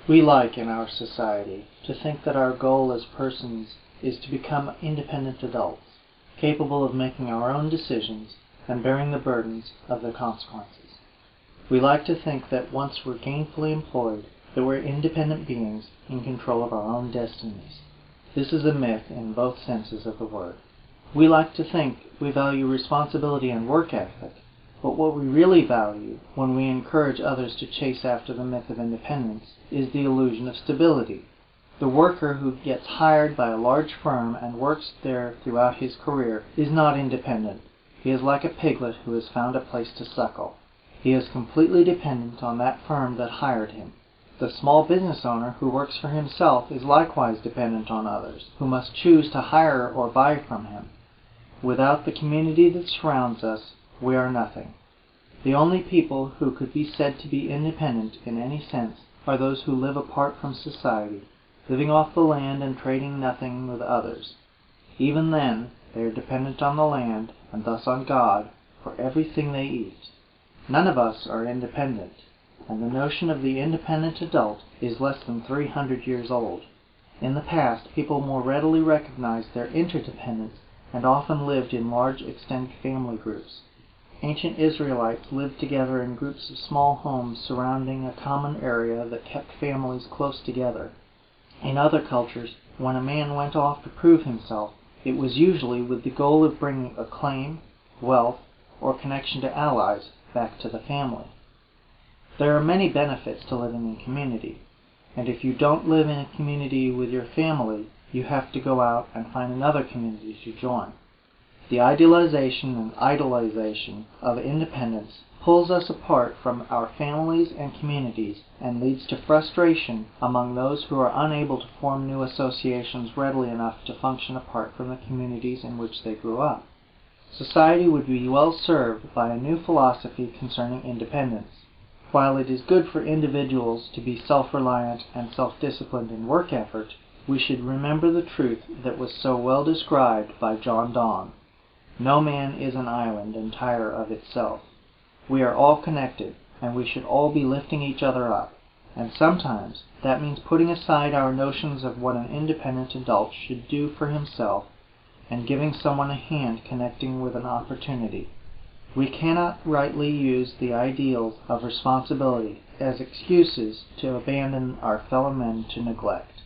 We like, in our society, to think that our goal as persons is to become independent adults, capable of making our own decisions and bearing the burdens of their consequences. We like to think that once we're gainfully employed, that we're independent beings in control of our own destinies. This is a myth in both senses of the word. We like to think we value responsibility and work ethic, but what we really value when we encourage others to chase after the myth of independence is the illusion of stability. The worker who gets hired by a large firm and works there throughout his career is not independent. He is like a piglet who has found a place to suckle. He is completely dependent on that firm that hired him. The small business owner who works for himself is likewise dependent on others, who must choose to hire or buy from him. Without the community that surrounds us, we are nothing. The only people who could be said to be independent in any sense are those who live apart from society, living off the land and trading nothing with others. Even then, they are dependent on the land, and thus on God, for everything they eat. None of us are independent, and the notion of the independent adult is less than 300 years old. In the past, people more readily recognized their interdependence and often lived in large extended family groups. Ancient Israelites lived together in groups of small homes surrounding a common area that kept families close together. In other cultures, when a man went off to prove himself, it was usually with the goal of bringing acclaim, wealth, or connection to allies back to the family. There are many benefits to living in community, and if you don't live in a community with your family, you have to go out and find another community to join. The idealization and idolization of independence pulls us apart from our families and communities and leads to frustration among those who are unable to form new associations readily enough to function apart from the communities in which they grew up. Society would be well served by a new philosophy concerning independence. While it is good for individuals to be self-reliant and self-disciplined in work effort, we should remember the truth that was so well described by John Donne. No man is an island entire of itself. We are all connected, and we should all be lifting each other up. And sometimes that means putting aside our notions of what an independent adult should do for himself and giving someone a hand connecting with an opportunity. We cannot rightly use the ideals of responsibility as excuses to abandon our fellow men to neglect.